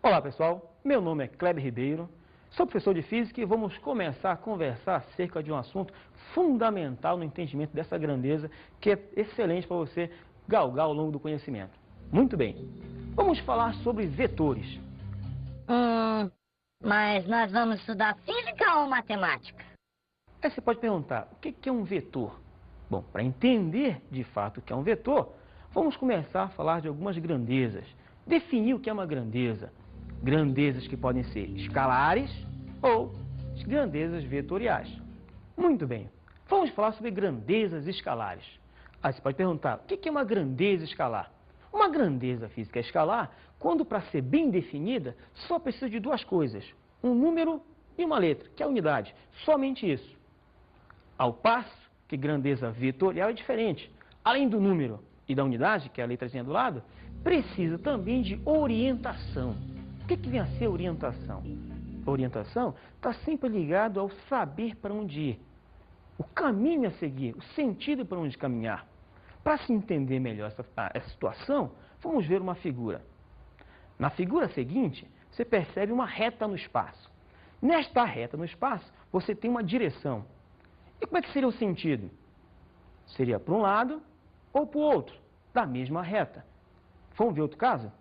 Olá pessoal, meu nome é Kleber Ribeiro, sou professor de Física e vamos começar a conversar acerca de um assunto fundamental no entendimento dessa grandeza que é excelente para você galgar ao longo do conhecimento. Muito bem, vamos falar sobre vetores. Mas nós vamos estudar física ou matemática? Aí você pode perguntar, o que é um vetor? Bom, para entender de fato o que é um vetor, vamos começar a falar de algumas grandezas. Definir o que é uma grandeza. Grandezas que podem ser escalares ou grandezas vetoriais. Muito bem, vamos falar sobre grandezas escalares. Aí você pode perguntar, o que é uma grandeza escalar? Uma grandeza física escalar, quando para ser bem definida, só precisa de duas coisas, um número e uma letra, que é a unidade, somente isso. Ao passo que grandeza vetorial é diferente. Além do número e da unidade, que é a letrazinha do lado, precisa também de orientação. O que vem a ser orientação? Orientação está sempre ligado ao saber para onde ir, o caminho a seguir, o sentido para onde caminhar. Para se entender melhor essa situação, vamos ver uma figura. Na figura seguinte, você percebe uma reta no espaço. Nesta reta no espaço, você tem uma direção. E como é que seria o sentido? Seria para um lado ou para o outro, da mesma reta. Vamos ver outro caso?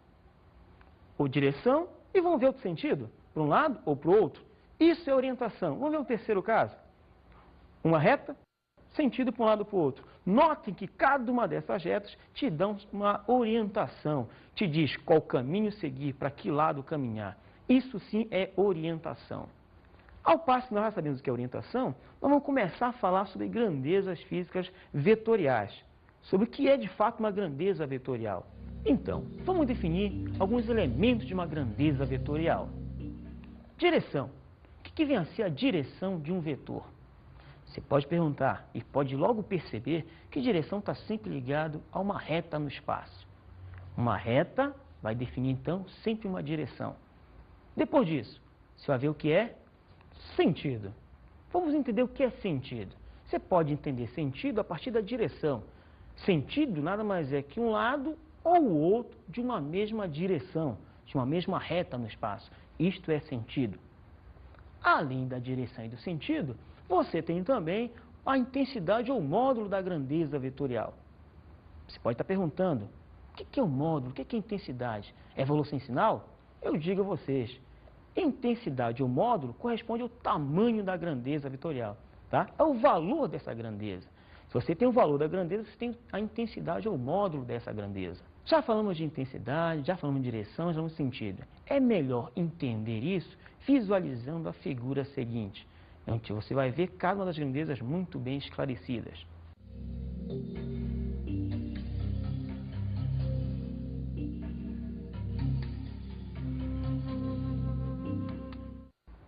Ou direção e vamos ver outro sentido, para um lado ou para o outro. Isso é orientação. Vamos ver o terceiro caso. Uma reta, sentido para um lado ou para o outro. Notem que cada uma dessas retas te dão uma orientação, te diz qual caminho seguir, para que lado caminhar. Isso sim é orientação. Ao passo que nós já sabemos o que é orientação, nós vamos começar a falar sobre grandezas físicas vetoriais, sobre o que é de fato uma grandeza vetorial. Então, vamos definir alguns elementos de uma grandeza vetorial. Direção. O que vem a ser a direção de um vetor? Você pode perguntar e pode logo perceber que direção está sempre ligado a uma reta no espaço. Uma reta vai definir, então, sempre uma direção. Depois disso, você vai ver o que é sentido. Vamos entender o que é sentido. Você pode entender sentido a partir da direção. Sentido nada mais é que um lado ou o outro de uma mesma direção, de uma mesma reta no espaço. Isto é sentido. Além da direção e do sentido, você tem também a intensidade ou módulo da grandeza vetorial. Você pode estar perguntando, o que é o módulo, o que é a intensidade? É valor sem sinal? Eu digo a vocês, intensidade ou módulo corresponde ao tamanho da grandeza vetorial, tá? É o valor dessa grandeza. Se você tem o valor da grandeza, você tem a intensidade ou módulo dessa grandeza. Já falamos de intensidade, já falamos de direção, já falamos de sentido. É melhor entender isso visualizando a figura seguinte, onde você vai ver cada uma das grandezas muito bem esclarecidas.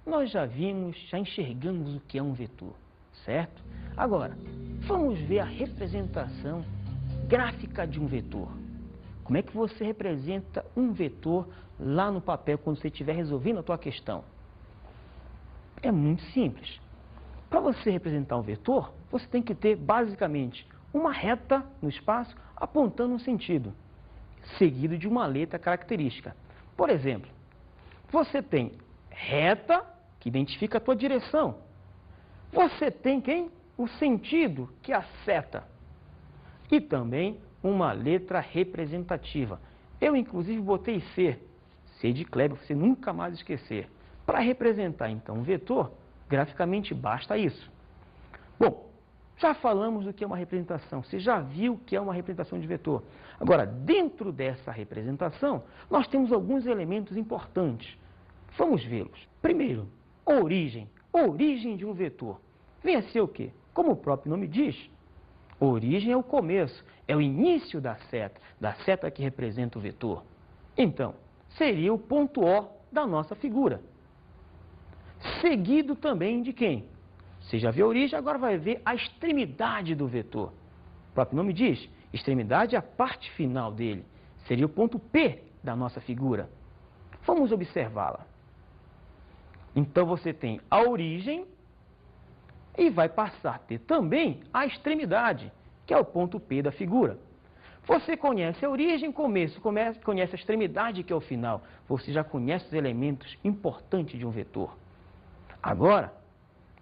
Nós já vimos, já enxergamos o que é um vetor, certo? Agora, vamos ver a representação gráfica de um vetor. Como é que você representa um vetor lá no papel quando você estiver resolvendo a tua questão? É muito simples. Para você representar um vetor, você tem que ter basicamente uma reta no espaço apontando um sentido, seguido de uma letra característica. Por exemplo, você tem reta, que identifica a tua direção. Você tem quem? O sentido, que é a seta. E também uma letra representativa. Eu, inclusive, botei C de Kleber, você nunca mais esquecer. Para representar, então, um vetor, graficamente basta isso. Bom, já falamos do que é uma representação. Você já viu o que é uma representação de vetor. Agora, dentro dessa representação, nós temos alguns elementos importantes. Vamos vê-los. Primeiro, origem. Origem de um vetor. Vem a ser o quê? Como o próprio nome diz, origem é o começo, é o início da seta que representa o vetor. Então, seria o ponto O da nossa figura. Seguido também de quem? Você já viu a origem, agora vai ver a extremidade do vetor. O próprio nome diz, extremidade é a parte final dele. Seria o ponto P da nossa figura. Vamos observá-la. Então, você tem a origem e vai passar a ter também a extremidade, que é o ponto P da figura. Você conhece a origem, começo, conhece a extremidade, que é o final. Você já conhece os elementos importantes de um vetor. Agora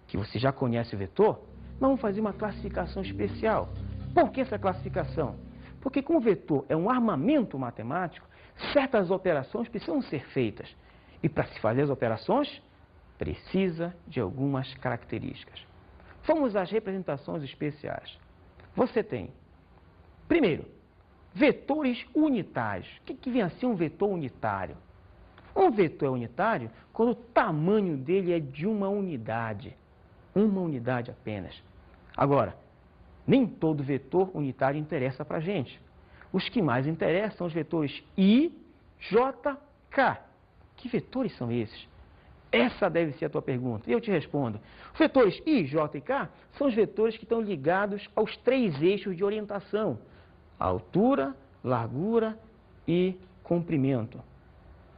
que você já conhece o vetor, vamos fazer uma classificação especial. Por que essa classificação? Porque como o vetor é um armamento matemático, certas operações precisam ser feitas. E para se fazer as operações, precisa de algumas características. Vamos às representações especiais. Você tem, primeiro, vetores unitários. O que vem a ser um vetor unitário? Um vetor é unitário quando o tamanho dele é de uma unidade apenas. Agora, nem todo vetor unitário interessa para a gente. Os que mais interessam são os vetores I, J, K. Que vetores são esses? Essa deve ser a tua pergunta. E eu te respondo. Os vetores I, J e K são os vetores que estão ligados aos 3 eixos de orientação: altura, largura e comprimento.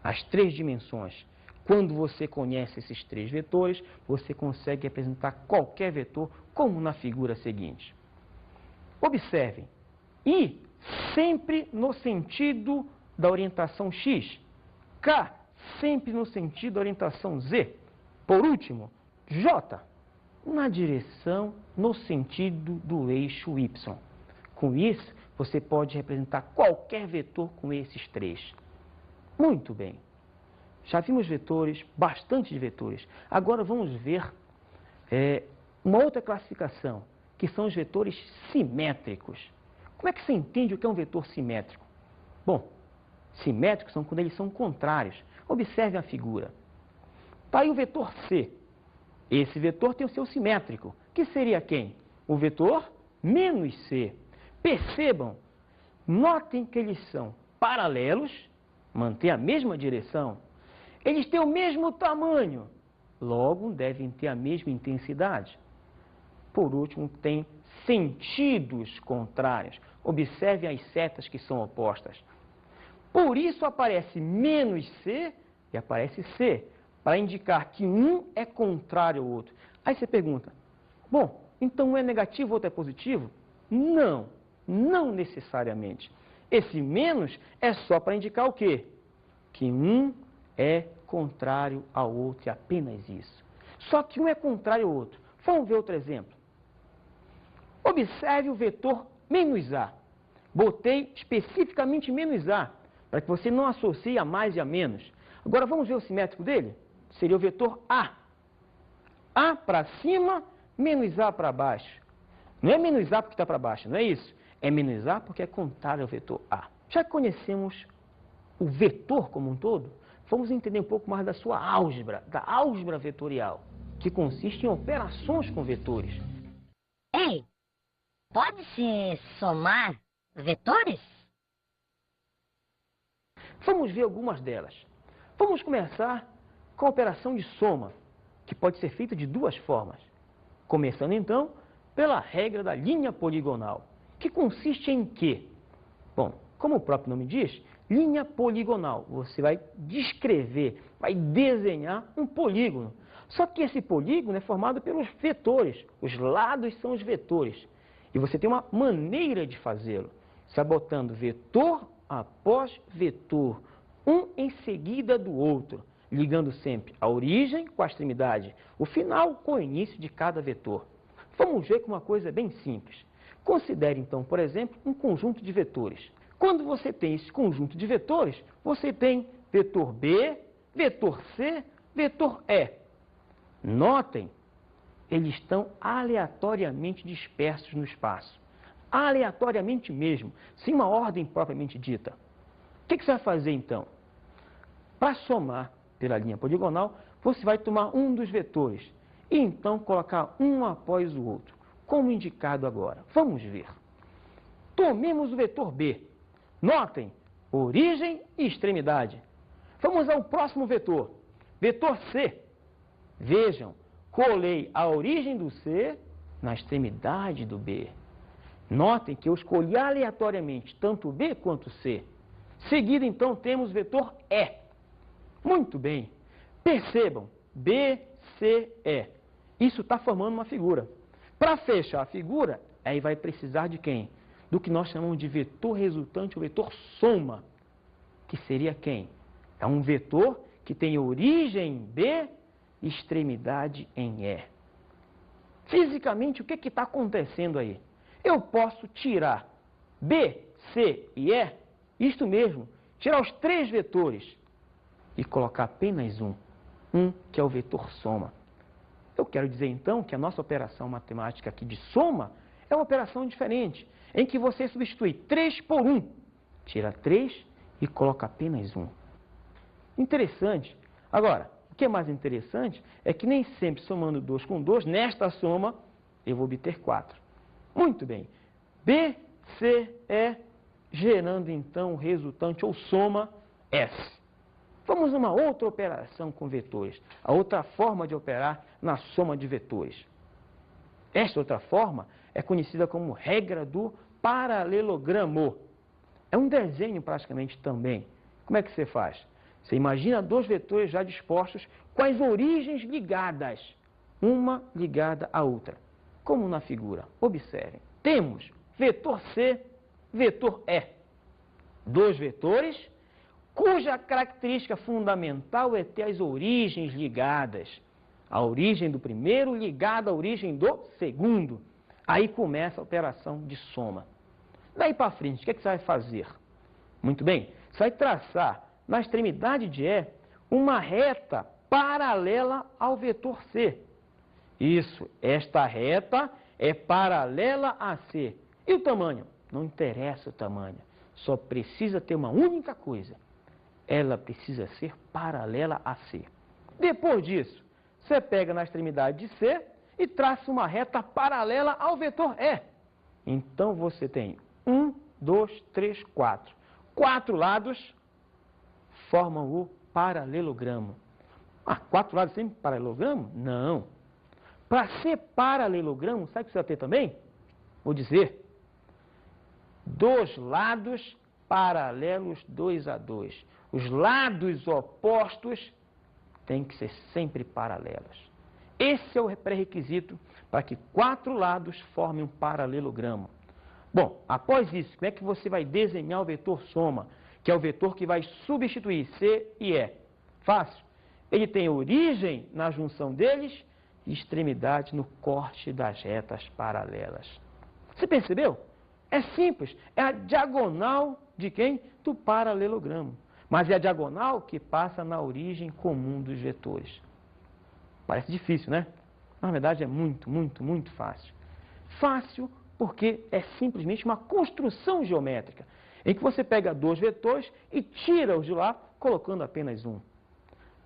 As 3 dimensões. Quando você conhece esses 3 vetores, você consegue representar qualquer vetor, como na figura seguinte. Observem, I sempre no sentido da orientação X, K sempre no sentido da orientação Z. Por último, J na direção, no sentido do eixo Y. Com isso, você pode representar qualquer vetor com esses 3. Muito bem. Já vimos vetores, bastante de vetores. Agora vamos ver uma outra classificação, que são os vetores simétricos. Como é que você entende o que é um vetor simétrico? Bom, simétricos são quando eles são contrários. Observe a figura. Está aí o vetor C. Esse vetor tem o seu simétrico, que seria quem? O vetor menos C. Percebam, notem que eles são paralelos, mantêm a mesma direção. Eles têm o mesmo tamanho, logo devem ter a mesma intensidade. Por último, tem sentidos contrários. Observe as setas que são opostas. Por isso aparece menos C e aparece C, para indicar que um é contrário ao outro. Aí você pergunta, bom, então um é negativo, o outro é positivo? Não, não necessariamente. Esse menos é só para indicar o quê? Que um é contrário ao outro, e apenas isso. Só que um é contrário ao outro. Vamos ver outro exemplo. Observe o vetor menos A. Botei especificamente menos A, para que você não associe a mais e a menos. Agora vamos ver o simétrico dele? Seria o vetor A. A para cima, menos A para baixo. Não é menos A porque está para baixo, não é isso. É menos A porque é contrário ao vetor A. Já que conhecemos o vetor como um todo, vamos entender um pouco mais da sua álgebra, da álgebra vetorial, que consiste em operações com vetores. Ei, pode-se somar vetores? Vamos ver algumas delas. Vamos começar com a operação de soma, que pode ser feita de 2 formas. Começando então pela regra da linha poligonal, que consiste em quê? Bom, como o próprio nome diz, linha poligonal. Você vai descrever, vai desenhar um polígono. Só que esse polígono é formado pelos vetores. Os lados são os vetores. E você tem uma maneira de fazê-lo. Você vai botando vetor após vetor, um em seguida do outro, ligando sempre a origem com a extremidade, o final com o início de cada vetor. Vamos ver com uma coisa bem simples. Considere então, por exemplo, um conjunto de vetores. Quando você tem esse conjunto de vetores, você tem vetor B, vetor C, vetor E. Notem, eles estão aleatoriamente dispersos no espaço. Aleatoriamente mesmo, sem uma ordem propriamente dita. O que você vai fazer então? Para somar pela linha poligonal, você vai tomar um dos vetores e então colocar um após o outro, como indicado agora. Vamos ver. Tomemos o vetor B. Notem, origem e extremidade. Vamos ao próximo vetor, vetor C. Vejam, colei a origem do C na extremidade do B. Notem que eu escolhi aleatoriamente tanto B quanto C. Seguido, então, temos o vetor E. Muito bem. Percebam, B, C, E. Isso está formando uma figura. Para fechar a figura, aí vai precisar de quem? do que nós chamamos de vetor resultante ou vetor soma, que seria quem? É um vetor que tem origem em B e extremidade em E. Fisicamente, o que está acontecendo aí? Eu posso tirar B, C e E, isto mesmo, tirar os 3 vetores e colocar apenas um que é o vetor soma. Eu quero dizer então que a nossa operação matemática aqui de soma é uma operação diferente, em que você substitui 3 por 1, tira 3 e coloca apenas 1. Interessante. Agora, o que é mais interessante é que nem sempre somando 2 com 2, nesta soma, eu vou obter 4. Muito bem. B, C, E, gerando então o resultante ou soma S. Vamos a uma outra operação com vetores, a outra forma de operar na soma de vetores. Esta outra forma é conhecida como regra do paralelogramo. É um desenho praticamente também. Como é que você faz? Você imagina 2 vetores já dispostos com as origens ligadas, uma ligada à outra. Como na figura. Observem. Temos vetor C, vetor E. 2 vetores cuja característica fundamental é ter as origens ligadas. A origem do primeiro ligada à origem do segundo. Aí começa a operação de soma. Daí para frente, o que você vai fazer? Muito bem, você vai traçar na extremidade de E uma reta paralela ao vetor C. Isso, esta reta é paralela a C. E o tamanho? Não interessa o tamanho, só precisa ter uma única coisa. Ela precisa ser paralela a C. Depois disso, você pega na extremidade de C e traça uma reta paralela ao vetor E. Então você tem 1, 2, 3, 4. 4 lados formam o paralelogramo. 4 lados sempre paralelogramo? Não. Para ser paralelogramo, sabe o que você vai ter também? Vou dizer, 2 lados paralelos 2 a 2. Os lados opostos têm que ser sempre paralelos. Esse é o pré-requisito para que 4 lados formem um paralelogramo. Bom, após isso, como é que você vai desenhar o vetor soma, que é o vetor que vai substituir C e E? Fácil. Ele tem origem na junção deles e extremidade no corte das retas paralelas. Você percebeu? É simples. É a diagonal de quem? Do paralelogramo. Mas é a diagonal que passa na origem comum dos vetores. Parece difícil, né? Na verdade é muito, muito, muito fácil. Fácil porque é simplesmente uma construção geométrica, em que você pega 2 vetores e tira-os de lá, colocando apenas um.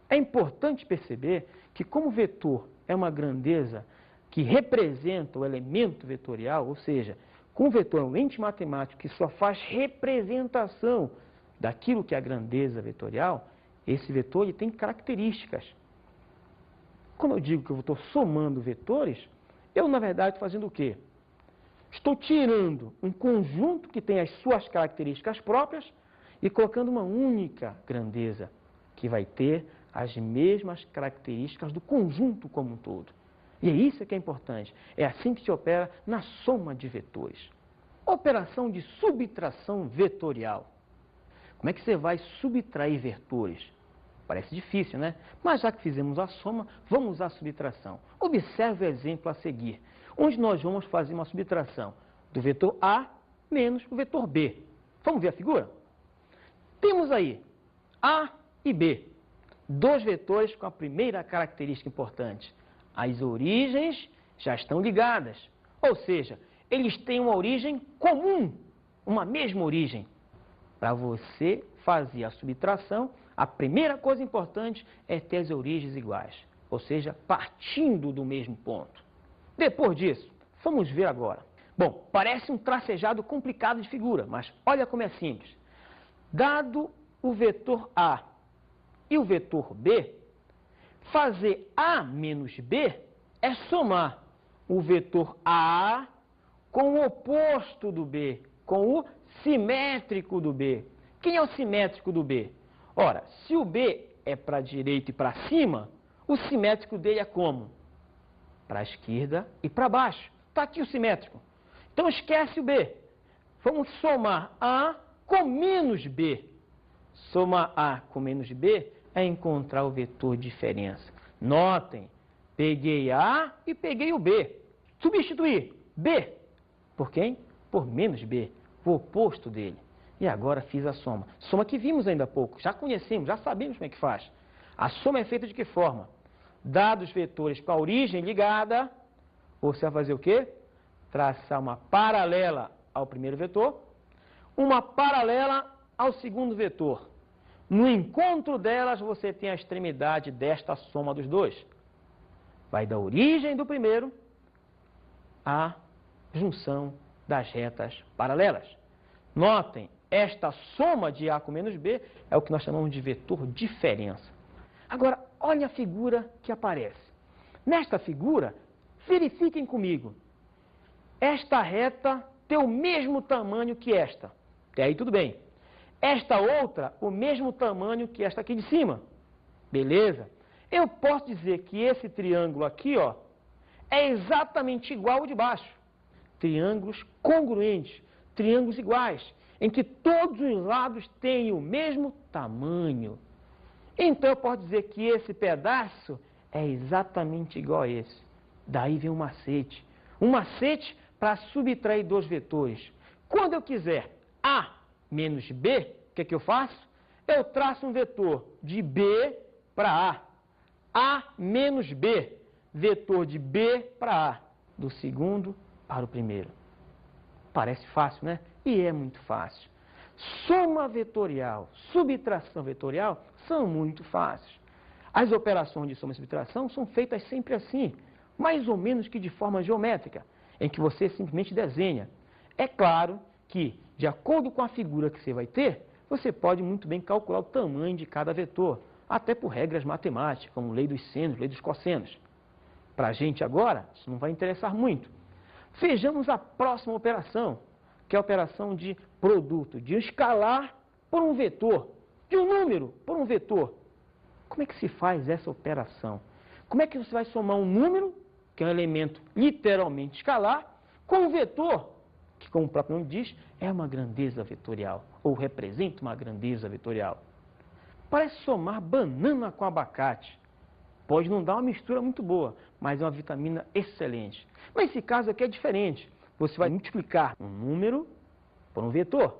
É importante perceber que como o vetor é uma grandeza que representa o elemento vetorial, ou seja, com o vetor é um ente matemático que só faz representação daquilo que é a grandeza vetorial, esse vetor ele tem características. Quando eu digo que eu estou somando vetores, eu na verdade estou fazendo o quê? Estou tirando um conjunto que tem as suas características próprias e colocando uma única grandeza, que vai ter as mesmas características do conjunto como um todo. E é isso que é importante. É assim que se opera na soma de vetores. Operação de subtração vetorial. Como é que você vai subtrair vetores? Parece difícil, né? Mas já que fizemos a soma, vamos usar a subtração. Observe o exemplo a seguir, onde nós vamos fazer uma subtração do vetor A menos o vetor B. Vamos ver a figura? Temos aí A e B, 2 vetores com a primeira característica importante. As origens já estão ligadas, ou seja, eles têm uma origem comum, uma mesma origem. Para você fazer a subtração, a primeira coisa importante é ter as origens iguais, ou seja, partindo do mesmo ponto. Depois disso, vamos ver agora. Bom, parece um tracejado complicado de figura, mas olha como é simples. Dado o vetor A e o vetor B, fazer A menos B é somar o vetor A com o oposto do B, com o simétrico do B. Quem é o simétrico do B? Ora, se o B é para a direita e para cima, o simétrico dele é como? Para a esquerda e para baixo. Está aqui o simétrico. Então esquece o B. vamos somar A com menos B. Somar A com menos B é encontrar o vetor de diferença. Notem, peguei A e peguei o B. Substituir B por quem? Por menos B, o oposto dele. E agora fiz a soma. Soma que vimos ainda há pouco, já conhecemos, já sabemos como é que faz. A soma é feita de que forma? Dados os vetores com a origem ligada, você vai fazer o quê? Traçar uma paralela ao primeiro vetor, uma paralela ao segundo vetor. No encontro delas, você tem a extremidade desta soma dos dois. Vai da origem do primeiro à junção das retas paralelas. Notem, esta soma de A com menos B é o que nós chamamos de vetor diferença. Agora, olha a figura que aparece. Nesta figura, verifiquem comigo. Esta reta tem o mesmo tamanho que esta. Até aí tudo bem. Esta outra, o mesmo tamanho que esta aqui de cima. Beleza? Eu posso dizer que esse triângulo aqui, ó, é exatamente igual ao de baixo. Triângulos congruentes, triângulos iguais, em que todos os lados têm o mesmo tamanho. Então eu posso dizer que esse pedaço é exatamente igual a esse. Daí vem um macete. Um macete para subtrair dois vetores. Quando eu quiser A menos B, o que é que eu faço? Eu traço um vetor de B para A. A menos B, vetor de B para A. Do segundo para o primeiro. Parece fácil, né? E é muito fácil. Soma vetorial, subtração vetorial são muito fáceis. As operações de soma e subtração são feitas sempre assim, mais ou menos que de forma geométrica, em que você simplesmente desenha. É claro que, de acordo com a figura que você vai ter, você pode muito bem calcular o tamanho de cada vetor, até por regras matemáticas, como lei dos senos, lei dos cossenos. Para a gente agora, isso não vai interessar muito. Vejamos a próxima operação, que é a operação de produto, de um escalar por um vetor, de um número por um vetor. Como é que se faz essa operação? Como é que você vai somar um número, que é um elemento literalmente escalar, com um vetor, que como o próprio nome diz, é uma grandeza vetorial, ou representa uma grandeza vetorial? Parece somar banana com abacate. Pode não dar uma mistura muito boa, mas é uma vitamina excelente. Mas nesse caso aqui é diferente. Você vai multiplicar um número por um vetor.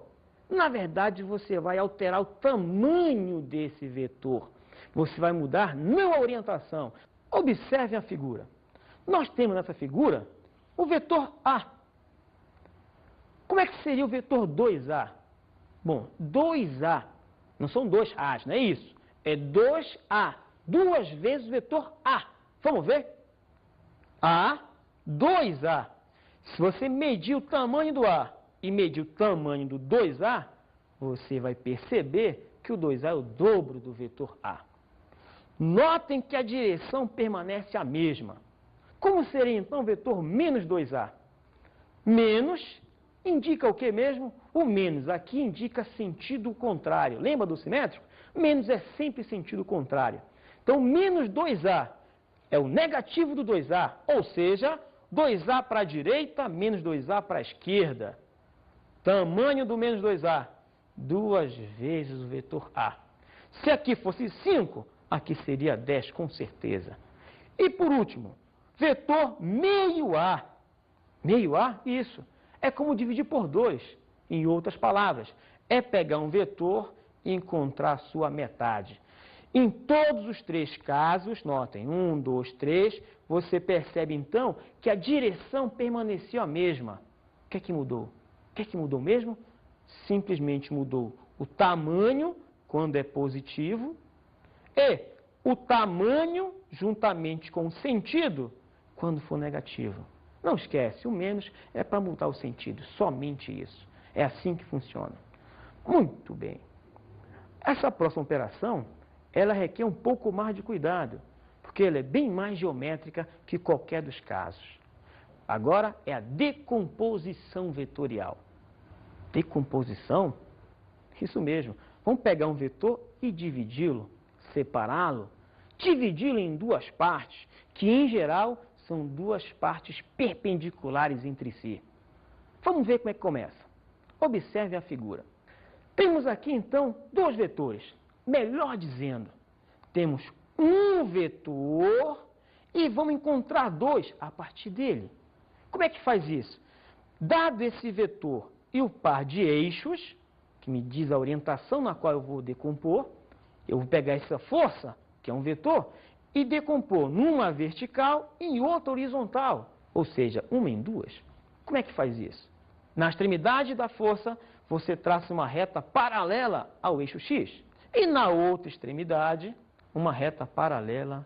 Na verdade, você vai alterar o tamanho desse vetor. Você vai mudar não a orientação. Observe a figura. Nós temos nessa figura o vetor A. Como é que seria o vetor 2A? Bom, 2A, não são dois A's, não é isso. É 2A, duas vezes o vetor A. Vamos ver? A, 2A. Se você medir o tamanho do A e medir o tamanho do 2A, você vai perceber que o 2A é o dobro do vetor A. Notem que a direção permanece a mesma. Como seria então o vetor menos 2A? Menos indica o que mesmo? O menos aqui indica sentido contrário. Lembra do simétrico? Menos é sempre sentido contrário. Então, menos 2A é o negativo do 2A, ou seja, 2A para a direita, menos 2A para a esquerda. Tamanho do menos 2A, duas vezes o vetor A. Se aqui fosse 5, aqui seria 10 com certeza. E por último, vetor meio A. Meio A, isso. É como dividir por 2. Em outras palavras, é pegar um vetor e encontrar a sua metade. Em todos os três casos, notem, 1, 2, 3, você percebe então que a direção permaneceu a mesma. O que é que mudou? O que é que mudou mesmo? Simplesmente mudou o tamanho, quando é positivo, e o tamanho, juntamente com o sentido, quando for negativo. Não esquece, o menos é para mudar o sentido, somente isso. É assim que funciona. Muito bem. Essa próxima operação, ela requer um pouco mais de cuidado, porque ela é bem mais geométrica que qualquer dos casos. Agora é a decomposição vetorial. Decomposição? Isso mesmo. Vamos pegar um vetor e dividi-lo, separá-lo, dividi-lo em duas partes, que em geral são duas partes perpendiculares entre si. Vamos ver como é que começa. Observe a figura. Temos aqui, então, dois vetores. Melhor dizendo, temos um vetor e vamos encontrar dois a partir dele. Como é que faz isso? Dado esse vetor e o par de eixos, que me diz a orientação na qual eu vou decompor, eu vou pegar essa força, que é um vetor, e decompor numa vertical e em outra horizontal, ou seja, uma em duas. Como é que faz isso? Na extremidade da força, você traça uma reta paralela ao eixo x. E na outra extremidade, uma reta paralela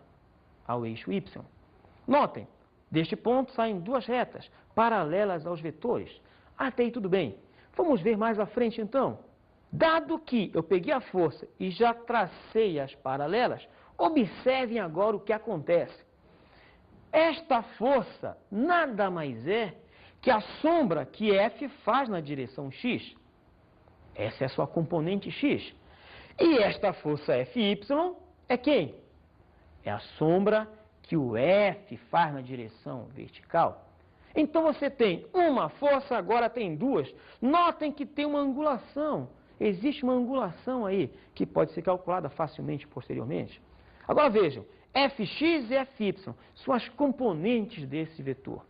ao eixo y. Notem, deste ponto saem duas retas paralelas aos vetores. Até aí tudo bem. Vamos ver mais à frente então. Dado que eu peguei a força e já tracei as paralelas, observem agora o que acontece. Esta força nada mais é que a sombra que F faz na direção x. Essa é a sua componente x. E esta força Fy é quem? É a sombra que o F faz na direção vertical. Então você tem uma força, agora tem duas. Notem que tem uma angulação. Existe uma angulação aí que pode ser calculada facilmente posteriormente. Agora vejam, Fx e Fy são as componentes desse vetor.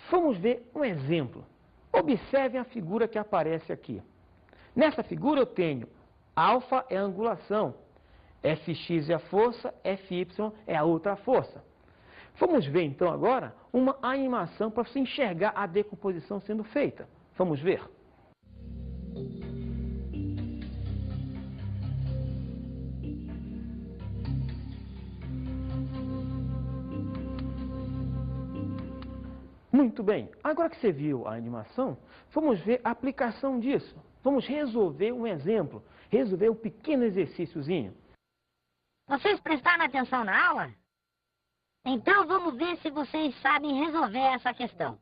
Vamos ver um exemplo. Observem a figura que aparece aqui. Nessa figura eu tenho alfa é a angulação, Fx é a força, Fy é a outra força. Vamos ver então agora uma animação para você enxergar a decomposição sendo feita. Vamos ver. Muito bem, agora que você viu a animação, vamos ver a aplicação disso. Vamos resolver um exemplo, resolver um pequeno exercíciozinho. Vocês prestaram atenção na aula? Então vamos ver se vocês sabem resolver essa questão.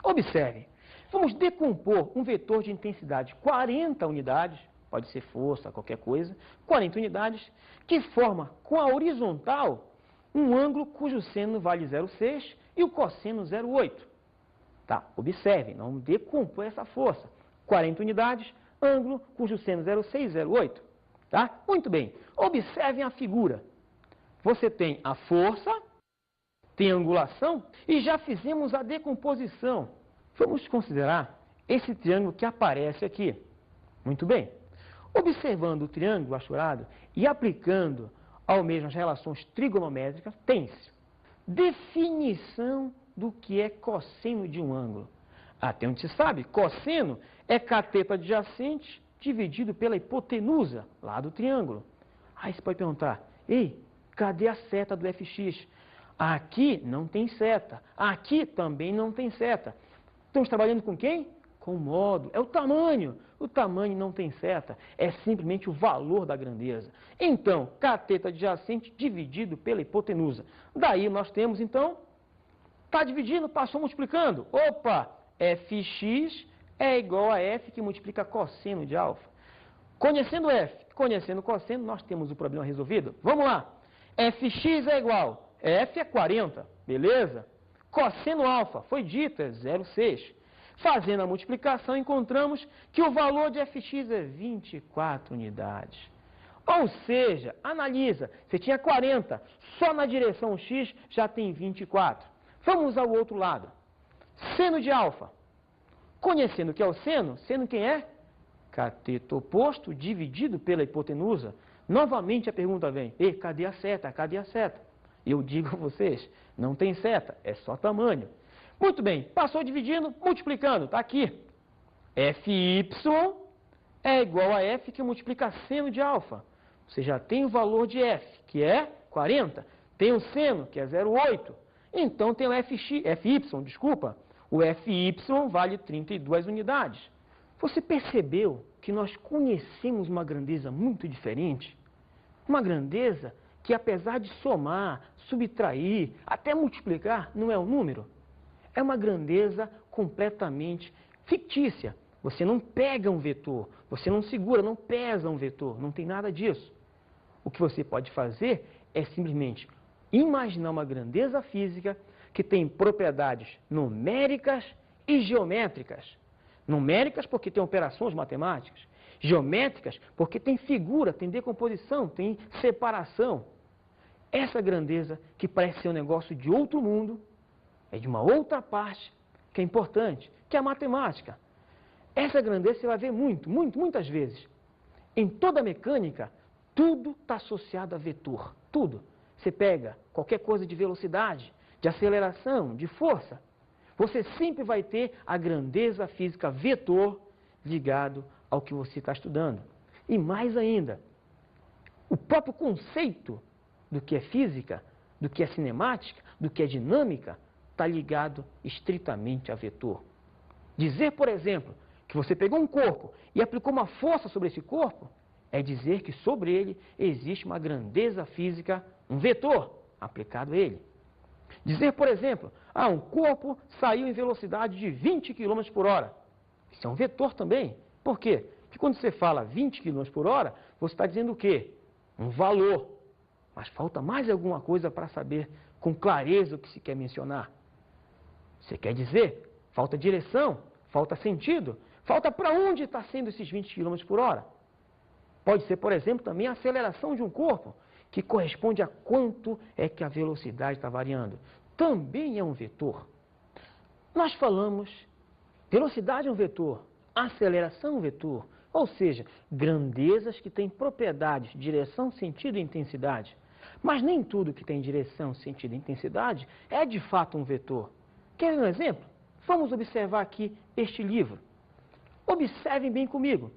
Observe, vamos decompor um vetor de intensidade 40 unidades, pode ser força, qualquer coisa, 40 unidades, que forma com a horizontal um ângulo cujo seno vale 0,6 e o cosseno 0,8. Tá, observe, vamos decompor essa força. 40 unidades, ângulo cujo seno 0,6 e 0,8. Tá? Muito bem, observem a figura. Você tem a força, tem a angulação e já fizemos a decomposição. Vamos considerar esse triângulo que aparece aqui. Muito bem. Observando o triângulo achurado e aplicando ao mesmo as relações trigonométricas, tem-se definição do que é cosseno de um ângulo. Até onde se sabe, cosseno é cateto adjacente dividido pela hipotenusa lá do triângulo. Aí você pode perguntar, ei, cadê a seta do Fx? Aqui não tem seta, aqui também não tem seta. Estamos trabalhando com quem? Com o módulo, é o tamanho. O tamanho não tem seta, é simplesmente o valor da grandeza. Então, cateto adjacente dividido pela hipotenusa. Daí nós temos, então, está dividindo, passou multiplicando. Opa, Fx é igual a F que multiplica cosseno de alfa. Conhecendo F, conhecendo cosseno, nós temos o problema resolvido. Vamos lá. Fx é igual, F é 40, beleza? Cosseno alfa, foi dito, é 0,6. Fazendo a multiplicação, encontramos que o valor de Fx é 24 unidades. Ou seja, analisa, você tinha 40, só na direção x já tem 24. Vamos ao outro lado. Seno de alfa. Conhecendo o que é o seno, seno quem é? Cateto oposto dividido pela hipotenusa. Novamente a pergunta vem, e cadê a seta? Cadê a seta? Eu digo a vocês, não tem seta, é só tamanho. Muito bem, passou dividindo, multiplicando, está aqui. Fy é igual a F que multiplica seno de alfa. Você já tem o valor de F, que é 40. Tem o seno, que é 0,8. Então tem o Fy, desculpa. O Fy vale 32 unidades. Você percebeu que nós conhecemos uma grandeza muito diferente? Uma grandeza que, apesar de somar, subtrair, até multiplicar, não é um número. É uma grandeza completamente fictícia. Você não pega um vetor, você não segura, não pesa um vetor, não tem nada disso. O que você pode fazer é simplesmente imaginar uma grandeza física que tem propriedades numéricas e geométricas. Numéricas, porque tem operações matemáticas. Geométricas, porque tem figura, tem decomposição, tem separação. Essa grandeza, que parece ser um negócio de outro mundo, é de uma outra parte, que é importante, que é a matemática. Essa grandeza você vai ver muitas vezes. Em toda a mecânica, tudo está associado a vetor. Tudo. Você pega qualquer coisa de velocidade, de aceleração, de força. Você sempre vai ter a grandeza física vetor ligado ao que você está estudando. E mais ainda, o próprio conceito do que é física, do que é cinemática, do que é dinâmica, está ligado estritamente a vetor. Dizer, por exemplo, que você pegou um corpo e aplicou uma força sobre esse corpo, é dizer que sobre ele existe uma grandeza física, um vetor aplicado a ele. Dizer, por exemplo, um corpo saiu em velocidade de 20 km por hora. Isso é um vetor também. Por quê? Porque quando você fala 20 km por hora, você está dizendo o quê? Um valor. Mas falta mais alguma coisa para saber com clareza o que se quer mencionar. Você quer dizer, falta direção, falta sentido, falta para onde está sendo esses 20 km por hora. Pode ser, por exemplo, também a aceleração de um corpo, que corresponde a quanto é que a velocidade está variando. Também é um vetor. Nós falamos, velocidade é um vetor, aceleração é um vetor, ou seja, grandezas que têm propriedades, direção, sentido e intensidade. Mas nem tudo que tem direção, sentido e intensidade é de fato um vetor. Quer um exemplo? Vamos observar aqui este livro. Observem bem comigo.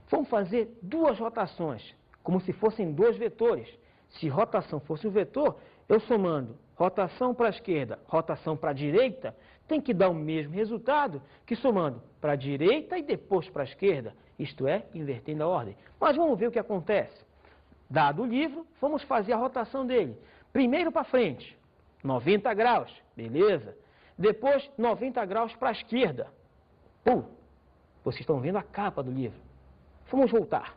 Vamos fazer duas rotações, como se fossem dois vetores. Se rotação fosse um vetor, eu somando rotação para a esquerda, rotação para a direita, tem que dar o mesmo resultado que somando para a direita e depois para a esquerda, isto é, invertendo a ordem. Mas vamos ver o que acontece. Dado o livro, vamos fazer a rotação dele. Primeiro para frente, 90 graus, beleza. Depois, 90 graus para a esquerda. Vocês estão vendo a capa do livro. Vamos voltar.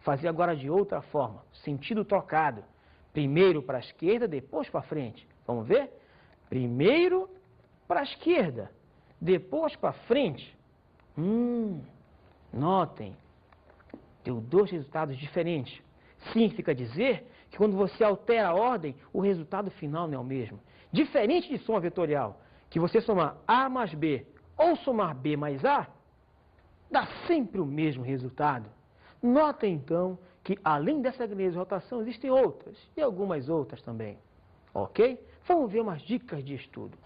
Fazer agora de outra forma, sentido trocado. Primeiro para a esquerda, depois para frente. Vamos ver? Primeiro para a esquerda, depois para frente. Notem, deu dois resultados diferentes. Significa dizer que quando você altera a ordem, o resultado final não é o mesmo. Diferente de soma vetorial, que você somar A mais B ou somar B mais A, dá sempre o mesmo resultado. Nota então que além dessa grandeza de rotação existem outras e algumas outras também. Ok? Vamos ver umas dicas de estudo.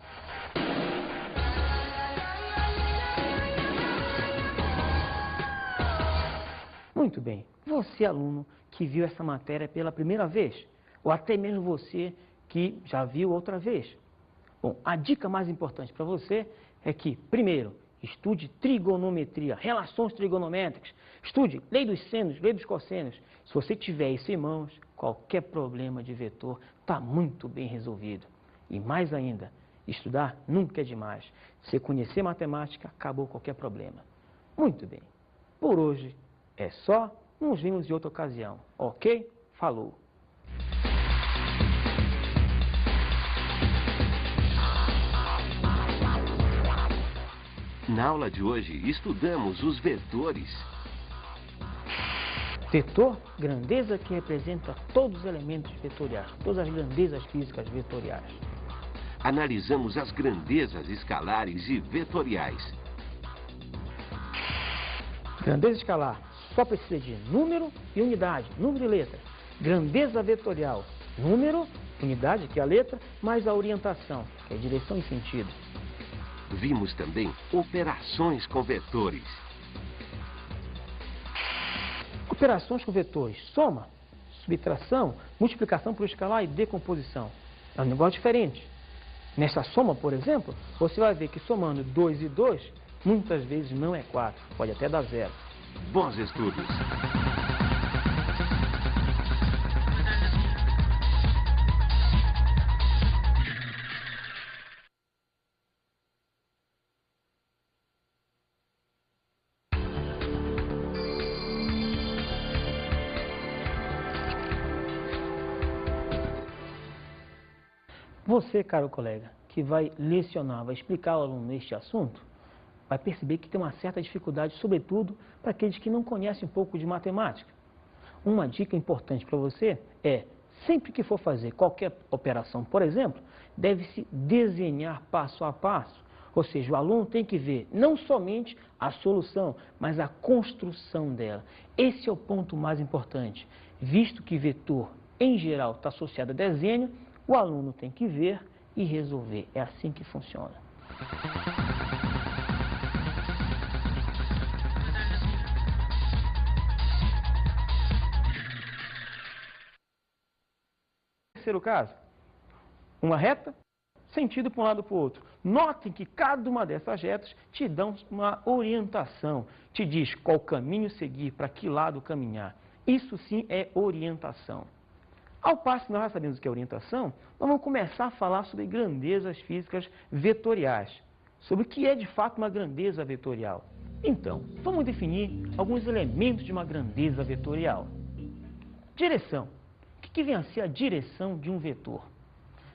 Muito bem. Você, aluno, que viu essa matéria pela primeira vez, ou até mesmo você que já viu outra vez. Bom, a dica mais importante para você é que, primeiro, estude trigonometria, relações trigonométricas. Estude lei dos senos, lei dos cossenos. Se você tiver isso em mãos, qualquer problema de vetor está muito bem resolvido. E mais ainda, estudar nunca é demais. Se conhecer matemática, acabou qualquer problema. Muito bem. Por hoje é só. Nos vemos em outra ocasião. Ok? Falou! Na aula de hoje, estudamos os vetores. Vetor, grandeza que representa todos os elementos vetoriais, todas as grandezas físicas vetoriais. Analisamos as grandezas escalares e vetoriais. Grandeza escalar só precisa de número e unidade, número e letra. Grandeza vetorial, número, unidade, que é a letra, mais a orientação, que é direção e sentido. Vimos também operações com vetores. Operações com vetores, soma, subtração, multiplicação por escalar e decomposição. É um negócio diferente. Nessa soma, por exemplo, você vai ver que somando 2 e 2, muitas vezes não é 4, pode até dar 0. Bons estudos! Você, caro colega, que vai lecionar, vai explicar ao aluno este assunto, vai perceber que tem uma certa dificuldade, sobretudo para aqueles que não conhecem um pouco de matemática. Uma dica importante para você é, sempre que for fazer qualquer operação, por exemplo, deve-se desenhar passo a passo. Ou seja, o aluno tem que ver não somente a solução, mas a construção dela. Esse é o ponto mais importante. Visto que vetor, em geral, está associado a desenho, o aluno tem que ver e resolver. É assim que funciona. Terceiro caso, uma reta, sentido para um lado para o outro. Notem que cada uma dessas retas te dão uma orientação, te diz qual caminho seguir, para que lado caminhar. Isso sim é orientação. Ao passo que nós já sabemos o que é orientação, nós vamos começar a falar sobre grandezas físicas vetoriais, sobre o que é de fato uma grandeza vetorial. Então, vamos definir alguns elementos de uma grandeza vetorial. Direção. O que vem a ser a direção de um vetor?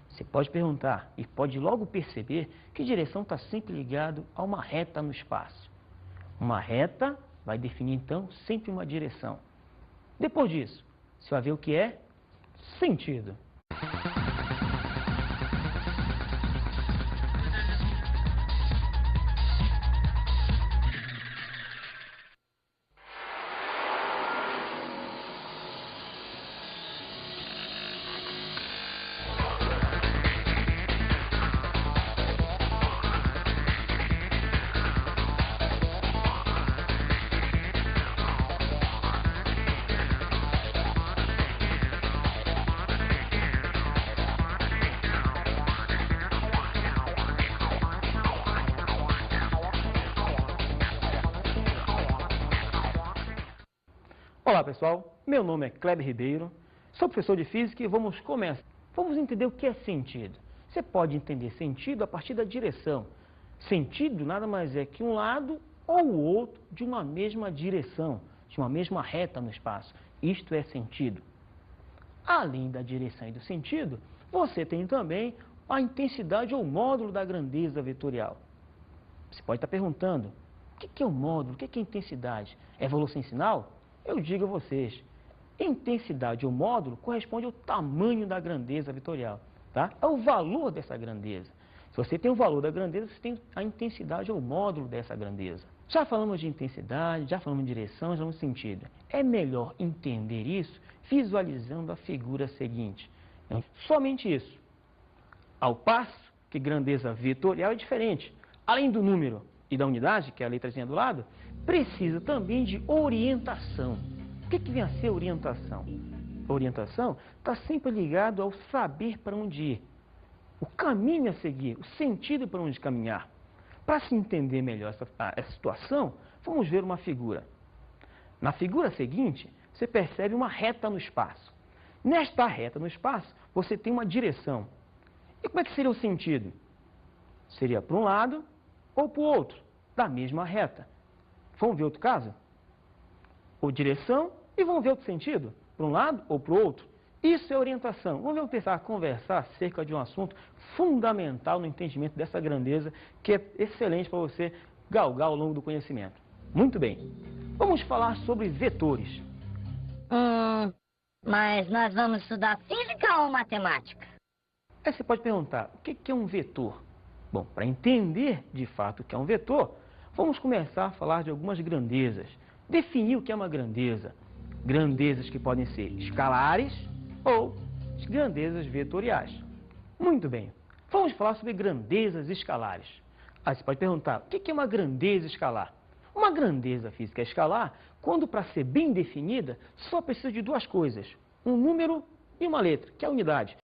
Você pode perguntar e pode logo perceber que direção está sempre ligado a uma reta no espaço. Uma reta vai definir, então, sempre uma direção. Depois disso, você vai ver o que é sentido. Olá pessoal, meu nome é Kleber Ribeiro, sou professor de Física e vamos começar. Vamos entender o que é sentido. Você pode entender sentido a partir da direção. Sentido nada mais é que um lado ou o outro de uma mesma direção, de uma mesma reta no espaço. Isto é sentido. Além da direção e do sentido, você tem também a intensidade ou módulo da grandeza vetorial. Você pode estar perguntando, o que é o módulo, o que é intensidade? É valor sem sinal? Eu digo a vocês, intensidade ou módulo corresponde ao tamanho da grandeza vetorial, tá? É o valor dessa grandeza. Se você tem o valor da grandeza, você tem a intensidade ou módulo dessa grandeza. Já falamos de intensidade, já falamos de direção, já falamos de sentido. É melhor entender isso visualizando a figura seguinte. Então, somente isso. Ao passo que grandeza vetorial é diferente. Além do número e da unidade, que é a letrazinha do lado, precisa também de orientação. O que vem a ser orientação? A orientação está sempre ligado ao saber para onde ir, o caminho a seguir, o sentido para onde caminhar. Para se entender melhor essa situação, vamos ver uma figura. Na figura seguinte, você percebe uma reta no espaço. Nesta reta no espaço, você tem uma direção. E como é que seria o sentido? Seria para um lado ou para o outro, da mesma reta. Vamos ver outro caso? Ou direção e vamos ver outro sentido, para um lado ou para o outro. Isso é orientação. Vamos tentar conversar acerca de um assunto fundamental no entendimento dessa grandeza, que é excelente para você galgar ao longo do conhecimento. Muito bem, vamos falar sobre vetores. Mas nós vamos estudar física ou matemática? Aí você pode perguntar, o que é um vetor? Bom, para entender de fato o que é um vetor, vamos começar a falar de algumas grandezas. Definir o que é uma grandeza. Grandezas que podem ser escalares ou grandezas vetoriais. Muito bem, vamos falar sobre grandezas escalares. Aí você pode perguntar, o que é uma grandeza escalar? Uma grandeza física escalar, quando para ser bem definida, só precisa de duas coisas. Um número e uma letra, que é a unidade.